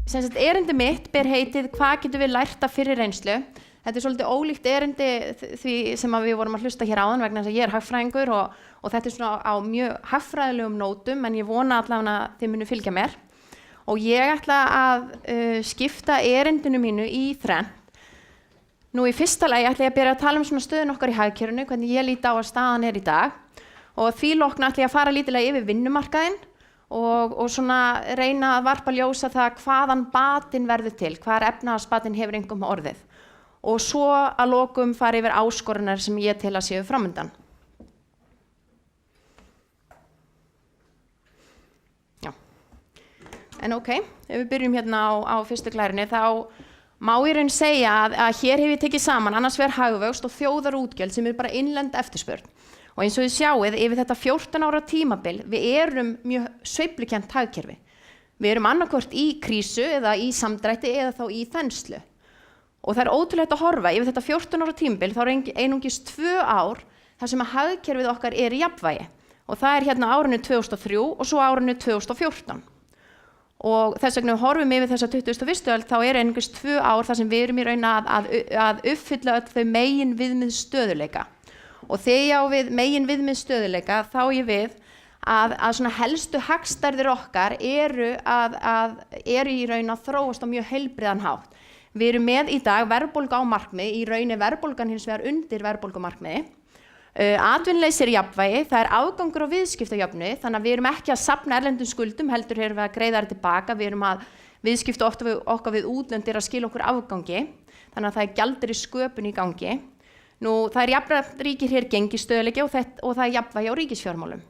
Erindi mitt ber heitið Hvað getum við lært af fyrri reynslu? Þetta svolítið ólíkt erindi því sem við vorum að hlusta hér áðan vegna þess að ég hagfræðingur og þetta svona á mjög hagfræðilegum nótum en ég vona allavega að þið munu fylgja mér. Og ég ætla að skipta erindinu mínu í þrennt. Nú í fyrsta lagi ætla ég að byrja að tala svona stöðun okkar í hagkerfinu, hvernig ég lít á að staðan í dag. Og því loknu ætla ég að fara lítilega yfir vinnumarkaðinn og svona reyna að varpa ljósa það hvaðan batinn verður til, hvar efnahagsbatinn hefur einhverjum orðið. Og svo að lokum fara yfir áskoranir sem ég tel að séu framundan. Já. En ok, ef við byrjum hérna á fyrstu glærinni, þá má ég raun segja að hér hef ég tekið saman annars vegar hagvöxt og þjóðarútgjöld sem bara innlend eftirspurn. Og eins og þið sjáið, yfir þetta 14 ára tímabil, við erum mjög sveiflukennt hagkerfi. Við erum annarkvort í krísu eða í samdrætti eða þá í þenslu. Og það ótrúlegt að horfa, yfir þetta 14 ára tímabil, þá einungis 2 ár þar sem að hagkerfið okkar í jafnvægi. Og það hérna árinu 2003 og svo árinu 2014. Og þess vegna horfum yfir þessa 21. öld, þá einungis 2 ár þar sem við erum í raun að uppfylla öll þau megin viðmið stöðuleika. Og þegar ég á við megin viðmið stöðuleika, þá ég við að svona helstu hagstærðir okkar eru í raun að þróast á mjög heilbrigðan hátt. Við erum með í dag verðbólga á markmiði, í raun verðbólgan hins vegar undir verðbólgumarkmiði. Atvinnuleysi jafnvægi, það afgangur á viðskiptajöfnuði, þannig að við erum ekki að safna erlendum skuldum, heldur erum við að greiða þær tilbaka, við erum að viðskipta okkar við útlönd að skila okkur afgangi, þannig að það gjaldeyri sköpun í gangi. Nú, það jafnvægt ríkir hér gengisstöðuleiki og það jafnvægi á ríkisfjármálum.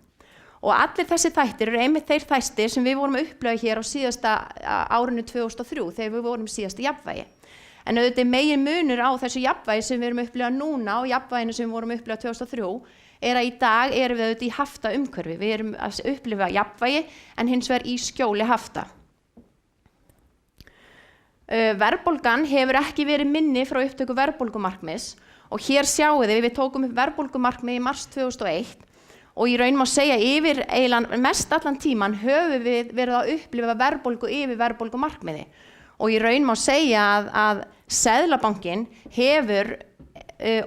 Og allir þessi þættir eru einmitt þeir þættir sem við vorum að upplifa hér á síðasta árinu 2003 þegar við vorum síðasta jafnvægi. En auðvitað megin munur á þessu jafnvægi sem við erum að upplifa núna og jafnvæginu sem við vorum að upplifa 2003 að í dag erum við auðvitað í hafta umhverfi. Við erum að upplifa jafnvægi en hins vegar í skjóli hafta. Verðbólgan hefur ekki verið minni frá upptöku verðbólgumarkmiðs og hér sjáum við tókum upp verðbólgumarkmið í mars 2001 og í raun má segja yfir mest allan tíman höfum við verið að upplifa verðbólgu yfir verðbólgumarkmiði. Og í raun má segja að Seðlabankinn hefur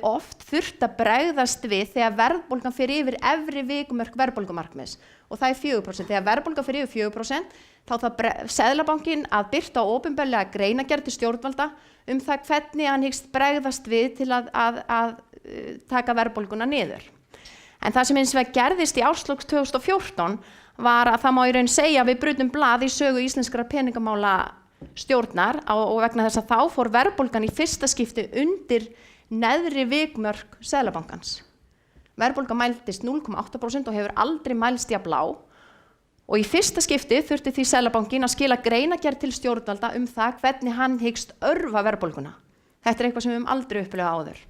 oft þurft að bregðast við þegar verðbólgan fyrir yfir efri vikumörk verðbólgumarkmiðs. Og það 4%. Þegar verðbólgan fyrir yfir 4%, þá þarf Seðlabankinn að birta opinberlega greinargerð til stjórnvalda það hvernig hann hyggst bregðast við til að taka verðbólguna niður. En það sem hins vegar gerðist í árslok 2014 var að það má í raun segja að við brutum blað í sögu íslenskra peningamála stjórnar og vegna þess að þá fór verðbólgan í fyrsta skipti undir neðri vikmörk Seðlabankans. Verðbólgan mældist 0,8% og hefur aldrei mælst jafn lág og í fyrsta skipti þurfti því Seðlabankinn að skila greinargerð til stjórnvalda það hvernig hann hyggst örva verðbólguna. Þetta eitthvað sem við höfum aldrei upplifað áður.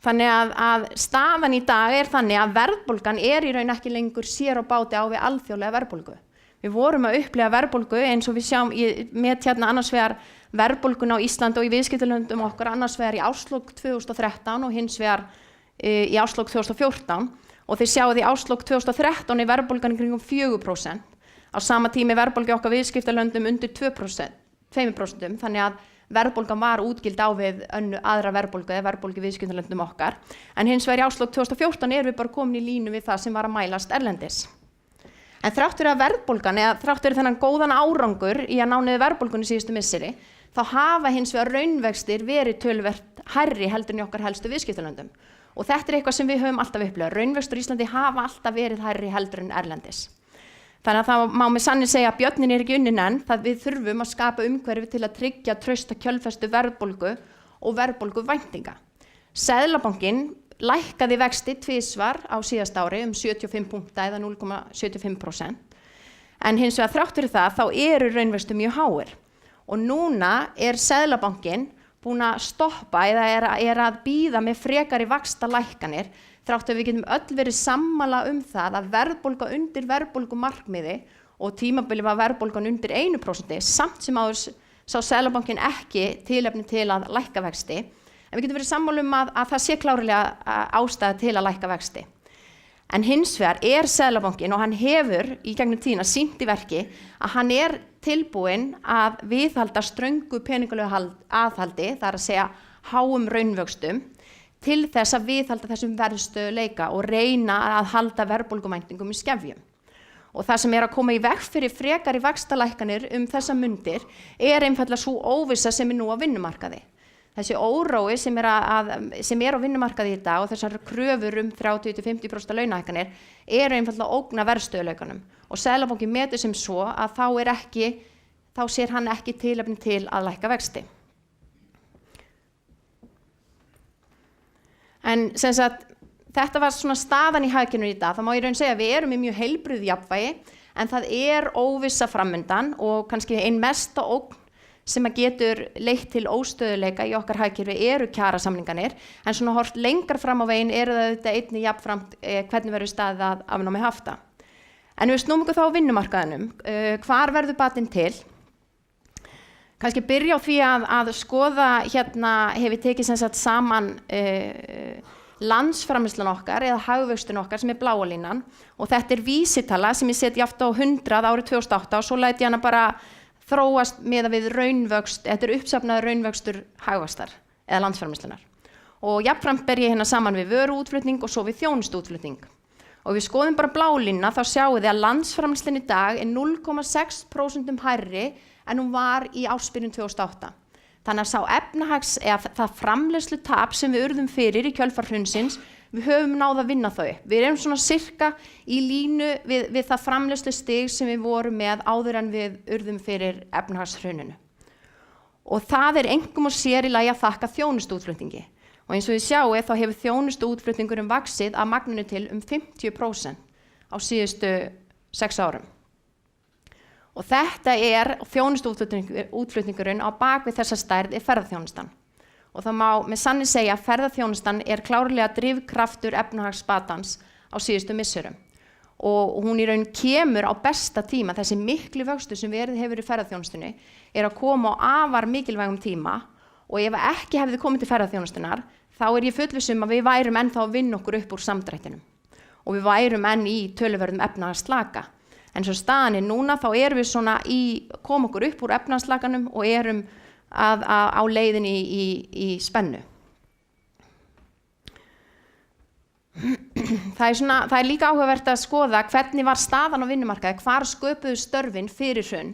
Þannig að staðan í dag þannig að verðbólgan í raun ekki lengur sér á báti á við alþjóðlega verðbólgu. Við vorum að upplifa verðbólgu eins og við sjáum með hérna annars vegar verðbólguna á Íslandi og í viðskiptalöndum okkar annars vegar í árslok 2013 og hins vegar í árslok 2014 og þið sjáum í árslok 2013 verðbólgan kringum 4%. Á sama tími verðbólgi okkar viðskiptalöndum undir 2%, þannig að verðbólgan var útgild á við aðra verðbólgu eða verðbólgu viðskiptalöndum okkar. En hins vegar í árslok 2014 erum við bara komin í línu við það sem var að mælast erlendis. En þrátt fyrir að verðbólgan eða þrátt fyrir þennan góðan árangur í að ná niður verðbólgunni síðustu misseri, þá hafa hins vegar raunvextir verið töluvert hærri heldur en í okkar helstu viðskiptalöndum. Og þetta eitthvað sem við höfum alltaf upplifað. Raunvextir í Íslandi hafa alltaf verið hærri heldur en erlendis. Þannig að það má með sanni segja að björnin ekki unnin enn, það við þurfum að skapa umhverfi til að tryggja trausta kjölfestu verðbólgu og verðbólguvæntinga. Seðlabankinn lækkaði vexti tvisvar á síðasta ári 75 punkta eða 0,75%. En hins vegar þrátt fyrir það þá eru raunvextir mjög háir. Og núna Seðlabankinn búin að stoppa eða að bíða með frekari vaxtalækkanir þrátt að við getum öll verið sammála það að verðbólga undir verðbólgumarkmiði og tímabili var verðbólgan undir 1%, samt sem áður sá Seðlabankinn ekki tilefni til að lækka vexti. En við getum verið sammála að það sé klárlega ástæða til að lækka vexti. En hins vegar Seðlabankinn og hann hefur í gegnum tíðina sýnt í verki að hann tilbúinn að viðhalda ströngu peningalegu aðhaldi, það að segja háum raunvöxtum, til þess að viðhalda þessum verðstöðuleika og reyna að halda verðbólguvæntingum í skefjum. Og það sem að koma í veg fyrir frekari vaxtalækkanir þessa mundir einfaldlega sú óvissa sem nú á vinnumarkaði. Þessi órói sem á vinnumarkaði í dag og þessar kröfur 30–50% launahækkanir einfaldlega ógna verðstöðuleikanum og Seðlabankinn metur sem svo að þá sér hann ekki tilefni til að lækka vexti. En sem sagt, þetta var svona staðan í hagkerfinu í dag. Það má í raun segja að við erum í mjög heilbrigðu jafnvægi en það óvissa framundan og kannski ein mesta ógn sem að getur leitt til óstöðuleika í okkar hagkerfi kjarasamningarnir, en svona horft lengra fram á veginn það auðvitað einnig jafnframt hvernig verður staðið að afnámi hafta. En við snúum okkur þá á vinnumarkaðinum, hvar verður batinn til? Kannski byrja á því að skoða hefur tekið sem sagt saman landsframleiðslan okkar eða hagvöxtun okkar sem bláa línan og þetta vísitala sem ég seti aftur á 100 árið 2008 og svo læt ég hana bara þróast með við raunvöxt, þetta uppsafnaður raunvöxtur hagvaxtar eða landsframleiðslunar. Og jafnframt ber ég hérna saman við vöruútflutning og svo við þjónustuútflutning. Og við skoðum bara blálínuna þá sjáum við að landsframleiðslan í dag 0,6% hærri en hún var í ársbyrjun 2008. Þannig að sá efnahags eða það framleiðslutap sem við urðum fyrir í kjölfar hrunsins, við höfum náð að vinna þau. Við erum svona sirka í línu við það framleiðslustig sem við vorum með áður en við urðum fyrir efnahagshruninu. Og það einkum og sér í lagi að þakka þjónustuútflutningi. Og eins og við sjáum þá hefur þjónustuútflutningurinn vaxið að magninu til 50% á síðustu 6 árum. Og þetta þjónustuútflutningurinn á bakvið þessa stærð ferðaþjónustan. Og það má með sanni segja að ferðaþjónustan klárlega drifkraftur efnahagsbatans á síðustu misserum. Og hún í raun kemur á besta tíma, þessi miklu vöxtur sem hefur í ferðaþjónustunni að koma á afar mikilvægum tíma og ef ekki hefði komið til ferðaþjónustunar þá ég fullviss að við værum ennþá að vinna okkur upp úr samdrættinum og við værum enn í töluverðum efnahagsslaka. En svo staðan núna þá erum við svona koma okkur upp úr efnahagslakanum og erum á leiðinni í spennu. Það líka áhugavert að skoða hvernig var staðan á vinnumarkaði, hvar sköpuðu störfin fyrir hrun.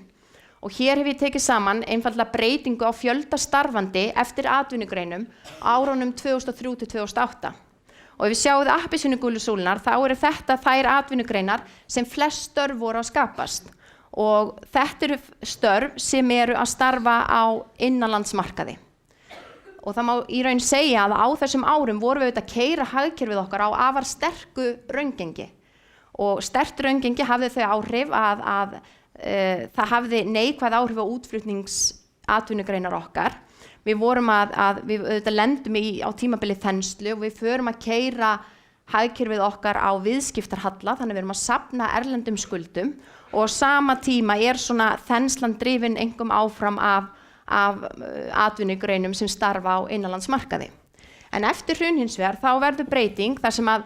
Og hér hef ég tekið saman einfaldlega breytingu á fjölda starfandi eftir atvinnugreinum árunum 2003 til 2008. Og ef við sjáum appelsínugulu súlurnar þá þetta þær atvinnugreinar sem flest störf voru að skapast. Og þetta störf sem að starfa á innanlandsmarkaði. Og það má í raun segja að á þessum árum vorum við að keyra hagkerfið okkar á afar sterku raungengi. Og sterkt raungengi hafði þau áhrif að það hafði neikvæð áhrif á útflutningsatvinnugreinar okkar. Við vorum við lendum á tímabili þenslu og við förum að keyra hagkerfið okkar á viðskiptarhalla, þannig við erum að safna erlendum skuldum og á sama tíma svona þenslan drifin einkum áfram af atvinnugreinum sem starfa á innanlandsmarkaði. En eftir hrun hins vegar þá verður breyting þar sem að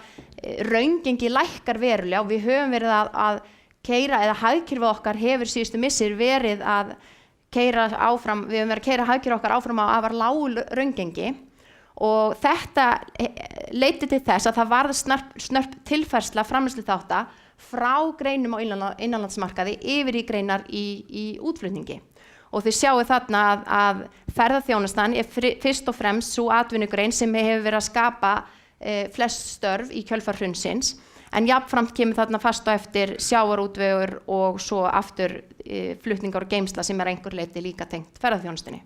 raungengi lækkar verulega og við höfum verið að keyra eða hagkerfið okkar hefur síðustu missir verið að keyra áfram, við höfum verið að keyra hagkerfið okkar áfram á afar lágu raungengi og þetta leiddi til þess að það varð snörp tilfærsla framleiðsluþátta frá greinum á innanlandsmarkaði yfir í greinar í útflutningi. Og þið sjáu þarna að ferðaþjónustan fyrst og fremst sú atvinnugrein sem hefur verið að skapa flest störf í kjölfar hrunsins, en jafnframt kemur þarna fast á eftir sjávarútvegur og svo aftur flutningar og geymsla sem einhver leyti líka tengt ferðaþjónustunni.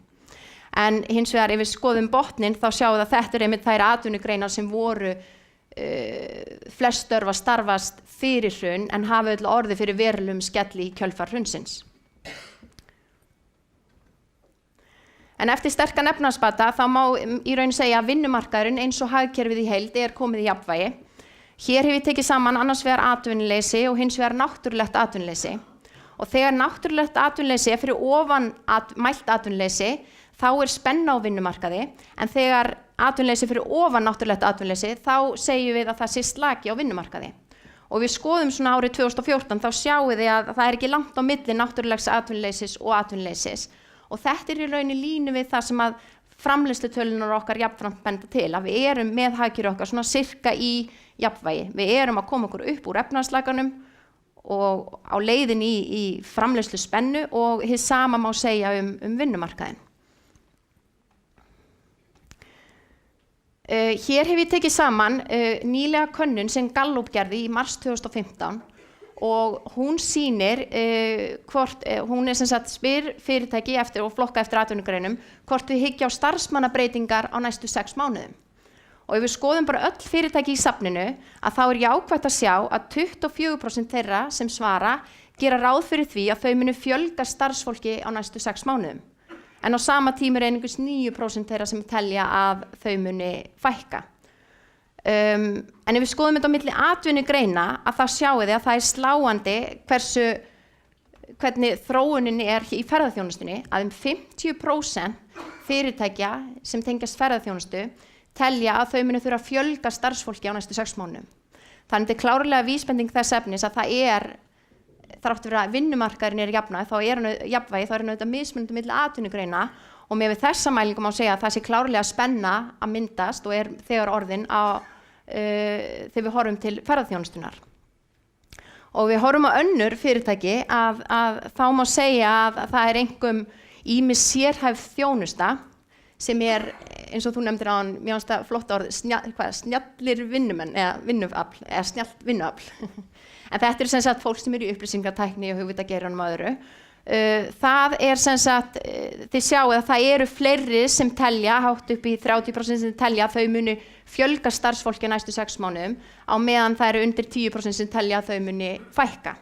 En hins vegar ef við skoðum botnin þá sjáum við að þetta einmitt þær atvinnugreinar sem voru flest störf að starfast fyrir hrun en hafa öll orðið fyrir verulegum skelli í kjölfar hrunsins. En eftir sterkan efnahagsbata þá má í raun segja að vinnumarkaðurinn eins og hagkerfið í heild komið í jafnvægi. Hér hef ég tekið saman annars vegar atvinnuleysi og hins vegar náttúrulegt atvinnuleysi. Og þegar náttúrulegt atvinnuleysi fyrir ofan mælt atvinnuleysi þá spenna á vinnumarkaði, en þegar atvinnuleysi fyrir ofan náttúrulegt atvinnuleysi þá segjum við að það sé slaki á vinnumarkaði. Og við skoðum svona árið 2014, þá sjáum þið að það ekki langt á milli náttúrulegs atvinnuleysis og atvinnuleysis. Og þetta í raun í línu við það sem að framleiðslutölunar okkar jafnframt benda til, að við erum með hagkerfið okkar svona sirka í jafnvægi. Við erum að koma okkur upp úr efnahagslægðunum og á leiðin í framleiðslu spennu og hið sama má segja vinnumarkaðinn. Hér hef ég tekið saman nýlega könnun sem Gallup gerði í mars 2015 og hún sýnir hún sem sagt spyr fyrirtæki eftir og flokka eftir atvinnugreinum hvort við hyggja á starfsmannabreytingar á næstu 6 mánuðum. Og ef við skoðum bara öll fyrirtæki í safninu að þá jákvætt að sjá að 24% þeirra sem svara gera ráð fyrir því að þau munu fjölga starfsfólki á næstu 6 mánuðum. En á sama tíma einhvers 9% þeirra sem telja að þau muni fækka. En ef við skoðum þetta á milli atvinnugreina að þá sjáum þið að það sláandi hvernig þróunin í ferðaþjónustunni að 50% fyrirtækja sem tengjast ferðaþjónustu telja að þau muni þurfa að fjölga starfsfólki á næstu 6 mánuðum. Þannig þetta klárlega vísbending þess efnis að það þrátt fyrir að vinnumarkaðurinn jafnvægi, þá er auðvitað mismunandi milli atvinnugreina og með þessa mælingum má segja að það sé klárlega spenna að myndast og þegar orðin þegar við horfum til ferðaþjónustunar. Og við horfum á önnur fyrirtæki að þá má segja að það einkum ýmis sérhæfð þjónusta sem eins og þú nefndir áðan, mér finnst það flott orð, snjallir vinnumenn eða vinnuafl, eða snjallt vinnuafl. En þetta sem sagt fólk sem í upplýsingatækni og hugvitageiranum og öðru. Það sem sagt, þið sjáu að það fleiri sem telja, hátt upp í 30% sem telja að þau muni fjölga starfsfólki næstu 6 mánuðum, á meðan það undir 10% sem telja að þau muni fækka.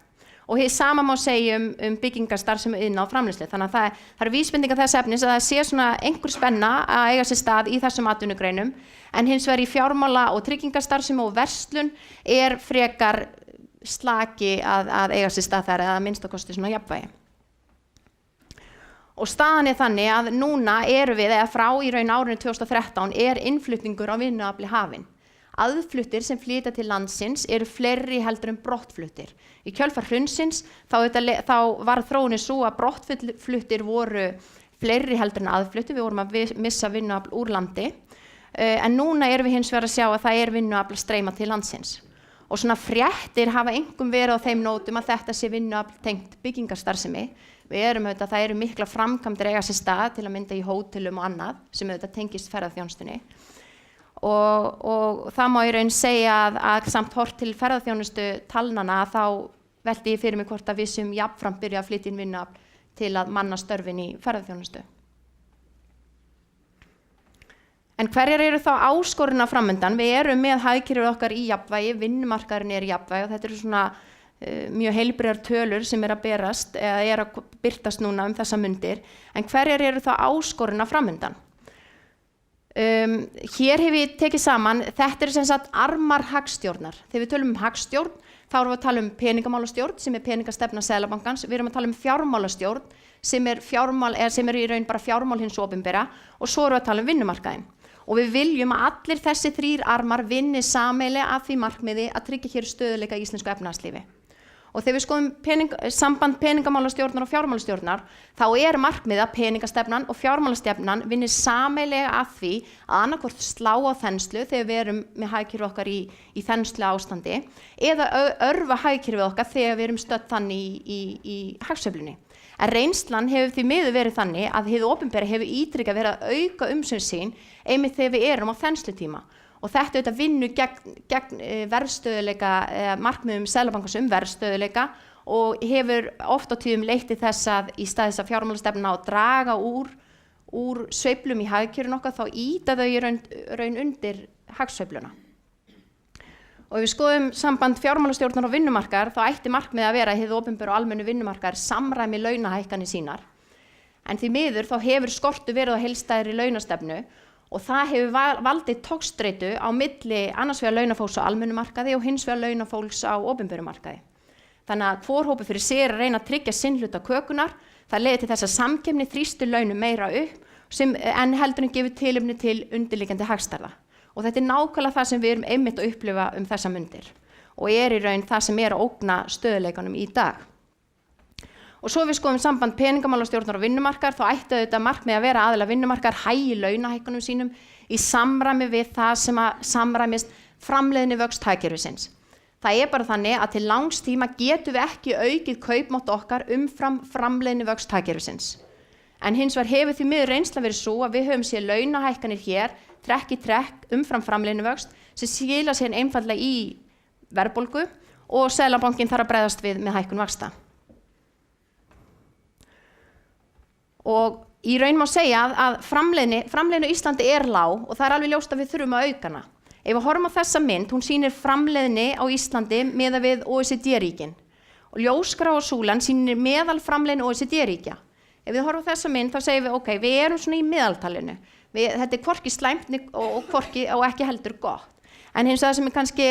Og hið sama má segja byggingarstarfsemi iðn á framleiðslu. Þannig að það vísbendingar þess efnis að það sé svona einhver spenna að eiga sér stað í þessum atvinnugreinum, en hins vegar í fjármála- og tryggingarstarfsemi og verslun frekar slaki að eiga sér stað þar eða að minnsta kosti svona jafnvægi. Og staðan þannig að núna við, eða frá í raun árinu 2013, innflutningur á vinnuafli hafinn. Aðfluttir sem flytja til landsins fleiri heldur en brottfluttir. Í kjölfar hrunsins þá var þróunin svo að brottfluttir voru fleiri heldur en aðfluttir, við vorum að missa vinnuafl úr landi, en núna við hins vegar að sjá að það vinnuafl að streyma til landsins. Og svona fréttir hafa einkum verið á þeim nótum að þetta sé vinnuafl tengt byggingarstarfsemi. Við auðvitað, það mikla framkvæmdir eiga sér stað til að mynda í hótelum og annað sem auðvitað tengist ferðaþjónustunni. Og það má í raun segja að samt hort til ferðaþjónustu talnana þá velti ég fyrir mig hvort að við sem jafnframt byrja að flytja inn vinnuafl til að manna störfin í ferðaþjónustu. En hverjar þá áskorunnar framundan? Við með hagkerfið okkar í jafnvægi, vinnumarkaðurinn í jafnvægi og þetta svona mjög heilbrigðar tölur sem að berast eða að birtast núna þessa mundir. En hverjar þá áskorunnar framundan? Hér hef ég tekið saman, þetta sem sagt armar hagstjórnar. Þegar við tölum hagstjórn, þá erum við að tala peningamálastjórn sem peningastefna Seðlabankans, við erum að tala fjármálastjórn sem í raun bara fjármál hins opinbera og svo erum við að tala vinnumarkaðinn. Og við viljum að allir þessi 3 armar vinni sameiginlega að því markmiði að tryggja hér stöðugleika í íslensku efnahagslífi. Og þegar við skoðum samband peningamálastjórnar og fjármálastjórnar, þá markmiðið að peningastefnan og fjármálastefnan vinni sameiginlega að því að annarkvort slá á þenslu þegar við erum með hagkerfið okkar í þenslu ástandi eða örva hagkerfið okkar þegar við erum stödd þannig í hagsveiflunni. En reynslan hefur því miður verið þannig að hið opinbera hefur ítrekað verið að auka umsvif sín einmitt þegar við erum á þenslutíma. Og þetta vinnur gegn verðstöðuleika, markmiðum Seðlabankans verðstöðuleika og hefur oft á tíðum leitt til þess að í stað þess að fjármálastefna og draga úr sveiflum í hagkerfinu okkar þá ýta þau í raun undir hagsveifluna. Og ef við skoðum samband fjármálastjórnar og vinnumarkaðar þá ætti markmiðið að vera að hið opinberu og almennu vinnumarkaðar samræmi launahækkanir sínar. En því miður þá hefur skortur verið á heildstæðri launastefnu og það hefur valdið togstreitu á milli annars vegar launafólks á almennu markaði og hins vegar launafólks á opinberu markaði. Þannig að hvor hópur fyrir sig að reyna að tryggja sinn hluta kökunnar, það leiðir til þess að samkeppni þrýstir launum meira upp en heldur en gefur tilefni til undirliggjandi hagstærða. Og þetta nákvæmlega það sem við erum einmitt að upplifa þessa mundir. og í raun það sem að ógna stöðuleikanum í dag. Og svo við skoðum samband peningamálastjórnar og vinnumarkaðar, þá ætti þetta markmið að vera aðilar vinnumarkaðar hægi launahækkunum sínum í samræmi við það sem að samræmist framleiðni vöxt hagkerfisins. Það bara þannig að til langs tíma getum við ekki aukið kaupmátt okkar umfram framleiðni vöxt hagkerfisins. En hins vegar hefur því miður reynsla verið svo að við höfum séð launahækkanir hér, trekk í trekk umfram framleiðni vöxt, sem skila sér einfaldlega í verðbólgu og Seðlabankinn þarf að bregðast við með hækkun vaxta. Og í raun má segja að framleiðni á Íslandi lág og það alveg ljóst að við þurfum að auka hana. Ef við horfum á þessa mynd, hún sýnir framleiðni á Íslandi miðað við OECD-ríkin. Og ljósgrá og súlan sýnir meðal framleiðni OECD-ríkja. Ef við horfum á þessa mynd þá segjum við, ok, við erum svona í meðaltalinu. Þetta hvorki slæmt og ekki heldur gott. En hins vegar sem kannski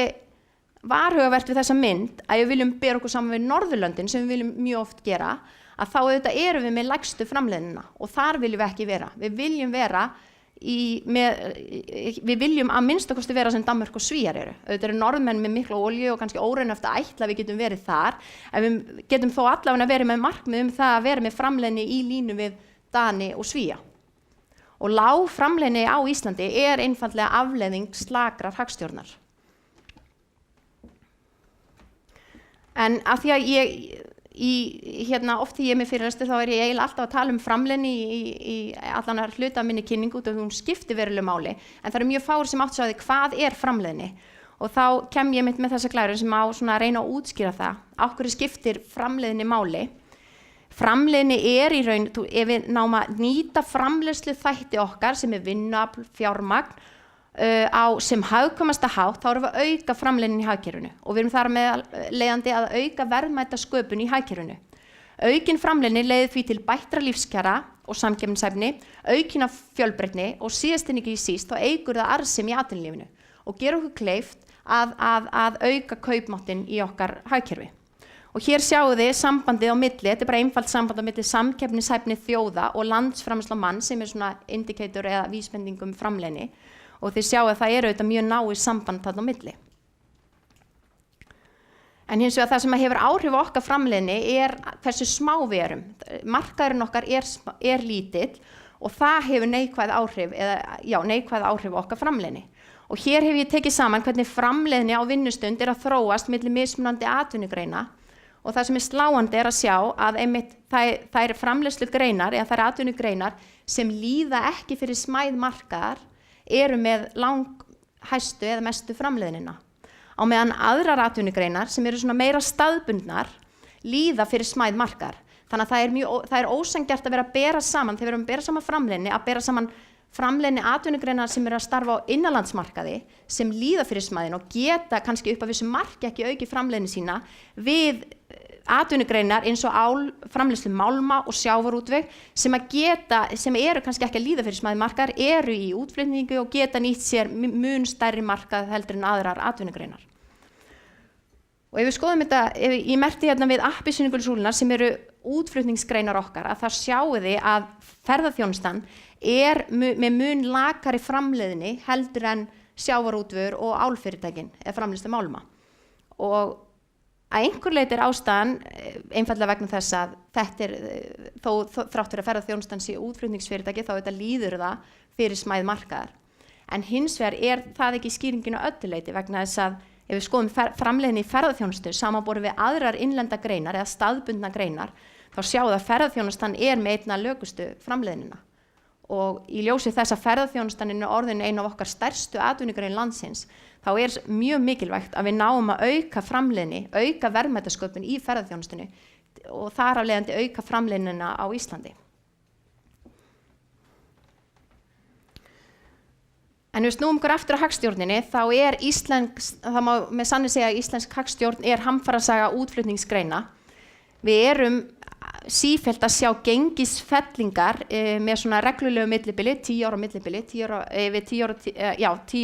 varhugavert við þessa mynd, að við viljum bera okkur saman við Norðurlöndin, sem við viljum mjög oft gera, að þá auðvitað erum við með lægstu framleiðnina og þar viljum við ekki vera. Við viljum að minnstakosti vera sem Danmörk og Svíar eru. Auðvitað eru Norðmenn með mikla olíu og kannski óraunhæft að ætla að við getum verið þar, en við getum þó allavega verið með markmið það að vera með framleiðni í línu við Dani og Svía. Og lág framleiðni á Íslandi einfaldlega afleiðing slakrar hagstjórnar. En af því að oft því ég er með fyrirlestur þá ég eiginlega alltaf að tala framleiðni í allan að hluta af minni kynningu út af því hún skiptir verulegu máli, en það eru mjög fáir sem átt að segja hvað framleiðni. Og þá kem ég með þessa glæru sem á svona að reyna að útskýra það. Af hverju skiptir framleiðni máli? Framleiðni í raun, ef við náum að nýta framleiðslu þætti okkar sem vinnuafl, fjármagn, sem hagkvæmasta hátt, þá erum við að auka framleiðni í hagkerfinu og við erum þar með leiðandi að auka verðmæta sköpun í hagkerfinu. Aukin framleiðni leiðir því til bættra lífskjara og samkeppnishæfni, aukinna fjölbreytni og síðast en ekki síst þá eykur það arðsemi í atvinnulífinu og gera okkur kleift að auka kaupmáttinn í okkar hagkerfi. Og hér sjáum þið sambandið á milli, þetta bara einfalt samband á milli samkeppnishæfni þjóða og landsframleiðsla mann sem svona indikator eða vísbending framleiðni. Og þið sjáu að það auðvitað mjög náið samband þarna á milli. En hins vegar það sem hefur áhrif á okkar framleiðni hversu smá við erum. Markaðurinn okkar lítill og það hefur neikvæð áhrif á okkar framleiðni. Og hér hef ég tekið saman hvernig framleiðni á vinnustund að þróast milli mismunandi atvinnugreina og það sem sláandi að sjá að einmitt þær framleiðslugreinar eða þær atvinnugreinar sem líða ekki fyrir smæð markaðar eru með langhæstu eða mestu framleiðnina. Á meðan aðrar atvinnugreinar sem eru svona meira staðbundnar líða fyrir smæð markaðar. Þannig að það ósanngjarnt að vera að bera saman, þegar við erum að bera saman framleiðni, að bera saman framleiðni atvinnugreinar sem eru að starfa á innanlandsmarkaði sem líða fyrir smæðin og geta kannski upp að vissu marki ekki auki framleiðni sína við atvinnugreinar eins og framleiðslu málma og sjávarútveg sem eru kannski ekki að líða fyrir smæði markaðar, eru í útflutningu og geta nýtt sér mun stærri markað heldur en aðrar atvinnugreinar. Og ef við skoðum þetta, ég merkti hérna við appelsínugulsúluna sem eru útflutningsgreinar okkar, að það sjáu þið að ferðaþjónustan með mun lakari framleiðni heldur en sjávarútvegur og álfyrirtækin eða framleiðslu málma. Og að einhver leyti ástæðan einfaldlega vegna þess að þetta þó þrátt fyrir að ferðaþjónustan sé útflutningsfyrirtæki þá þetta líður það fyrir smæð markaðar. En hins vegar það ekki skýringin á öllu leyti vegna þess að ef við skoðum framleiðni í ferðaþjónustu samanborið við aðrar innlenda greinar eða staðbundna greinar þá sjáum við að ferðaþjónustan með einna lögustu framleiðnina. Og í ljósi þess að ferðaþjónustan orðin ein af okkar stærstu atvinnugrein landsins þá mjög mikilvægt að við náum að auka framleiðni, auka verðmætasköpun í ferðaþjónustunni og þar af leiðandi auka framleiðnina á Íslandi. En við snúum okkur aftur á hagstjórninni, þá má með sanni segja að íslensk hagstjórn hamfarasaga útflutningsgreina. Við erum sífellt að sjá gengisfellingar með svona reglulegu millibili, 10 ára millibili, 10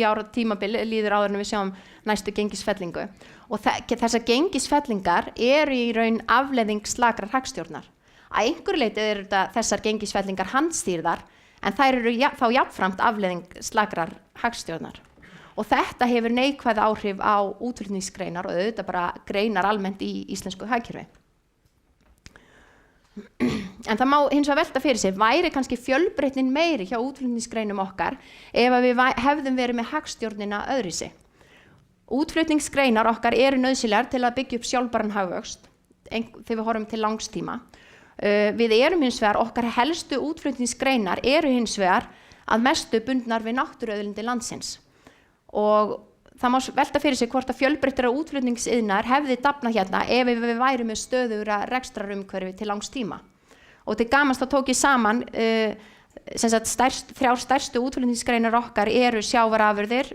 ára tímabil líður áður en við sjáum næstu gengisfellingu. Og þessar gengisfellingar í raun afleiðing slakrar hagstjórnar. Að einhverju leyti þessar gengisfellingar handstýrðar, en þær eru þá jafnframt afleiðing slakrar hagstjórnar. og þetta hefur neikvæð áhrif á útflutningsgreinar og auðvitað bara greinar almennt í íslensku hagkerfi. En það má hins vegar velta fyrir sig, væri kannski fjölbreytnin meiri hjá útflutningsgreinum okkar ef að við hefðum verið með hagstjórnina öðruvísi. Útflutningsgreinar okkar eru nauðsynlegar til að byggja upp sjálfbæran hagvöxt þegar við horfum til langs tíma. Við erum hins vegar, okkar helstu útflutningsgreinar eru hins vegar að mestu bundnar við náttúruauðlindir landsins. Og það má velta fyrir sig hvort að fjölbreyttara útflutningsiðnaður hefði dafnað hérna ef við værum með stöðugra rekstrarumhverfi til langs tíma. Og til gamans þá tók ég saman þrjár stærstu útflutningsgreinar okkar eru sjávarafurðir,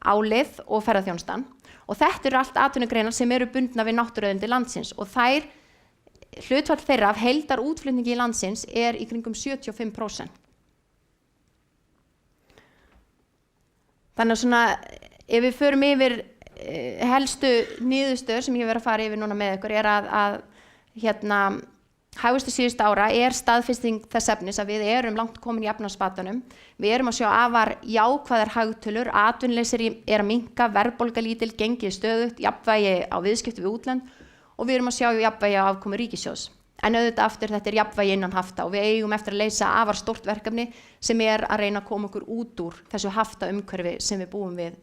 álið og ferðaþjónustan. Og þetta eru allt atvinnugreinar sem eru bundnar við náttúruauðlindir landsins og hlutfall þeirra af heildar útflutningi í landsins er í kringum 75%. Þannig að svona, ef við förum yfir helstu niðurstöður sem ég hef verið að fara yfir núna með ykkur er að hagvöxtur síðustu ára er staðfesting þess efnis að við erum langt komin í efnahagsbatanum. Við erum að sjá afar jákvæðar hagtölur, atvinnuleysi er að minnka, verðbólga lítil, gengið stöðugt, jafnvægi á viðskipti við útlönd og við erum að sjá jafnvægi á afkomu ríkissjóðs. En auðvitað aftur þetta jafnvægi innan hafta og við eigum eftir að leysa afar stórt verkefni sem að reyna að koma okkur út úr þessu hafta umhverfi sem við búum við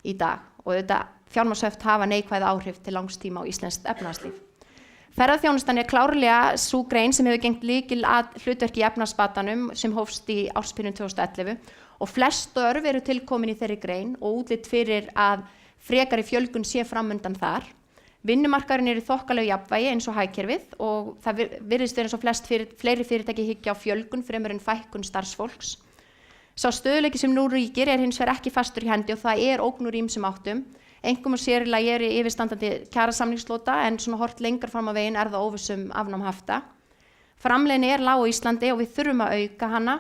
í dag. Og auðvitað fjármagnshöft hafa neikvæð áhrif til langs tíma á íslenskt efnahagslíf. Ferðaþjónustan er klárlega sú grein sem hefur gegnt lykil hlutverki í efnahagsbatanum sem hófst í ársbyrjun 2011 og flest störf eru tilkomin í þeirri grein og útlit fyrir að frekari fjölgun sé framundan þar. Vinnumarkaðurinn er í þokkalegu jafnvægi eins og hagkerfið og það virðist vera eins og fleiri fyrirtæki hyggja á fjölgun fremur en fækkun starfsfólks. Sá stöðugleiki sem nú ríkir er hins vegar ekki fastur í hendi og það er ógn úr ýmsum áttum. Einkum og sér í lagi er í yfirstandandi kjarasamningslota en svona hort lengra fram á veginn er það óvissum afnám hafta. Framleiðni er lág á Íslandi og við þurfum að auka hana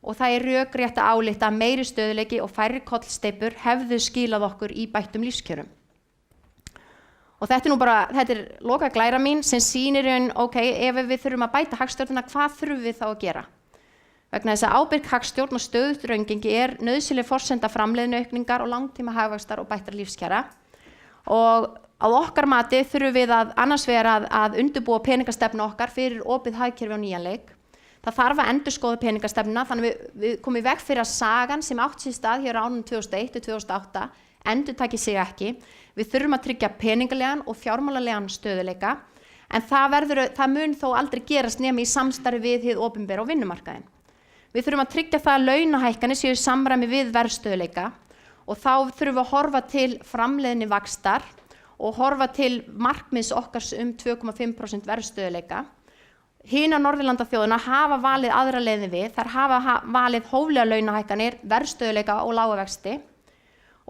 og það er rökrétt að álykta að meiri stöðugleiki og færri kollsteypur hefðu skilað okkur í bættum lífskjörum. Og þetta er loka glæra mín sem sýnir ef við þurfum að bæta hagstjórnina, hvað þurfum við þá að gera? Vegna þess að ábyrg hagstjórn og stöðugt raungengi er nauðsynleg forsenda framleiðniaukningar og langtíma hagvaxtar og bættra lífskjara. Og á okkar mati þurfum við annars vegar að undirbúa peningastefnu okkar fyrir opið hagkerfi á nýjan leik. Það þarf að endurskoða peningastefnuna þannig við komum í veg fyrir að sagan sem átt sér stað hér á árunum 2001 til 2008 endurtaki sig ekki. Við þurfum að tryggja peningalegan og fjármálalegan stöðuleika en það mun þó aldrei gerast nema í samstarfi við hið opinbera og vinnumarkaðinn. Við þurfum að tryggja það að launahækkanir séu í samræmi við verðstöðuleika og þá þurfum við að horfa til framleiðni vaxtar og horfa til markmiðs okkar 2,5% verðstöðuleika. Hinar Norðurlandaþjóðina hafa valið aðra leiðin við, þær hafa valið hóflega launahækkanir, verðstöðuleika og lága vexti.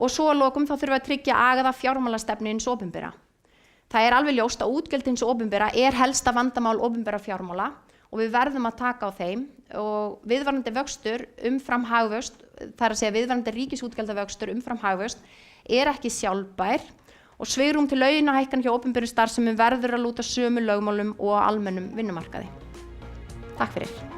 Og svo að lokum þá þurfum við að tryggja agaða fjármálastefnu hins opinbera. Það er alveg ljóst að útgjöld hins opinbera er helsta vandamál opinbera fjármála og við verðum að taka á þeim og viðvarandi vöxtur umfram hagvöxt, það er að segja viðvarandi ríkisútgjaldavöxtur umfram hagvöxt er ekki sjálfbær og svigrúm til launahækkana hjá opinberu starfsemi verður að lúta sömu lögmálum og almennum vinnumarkaði. Takk fyrir.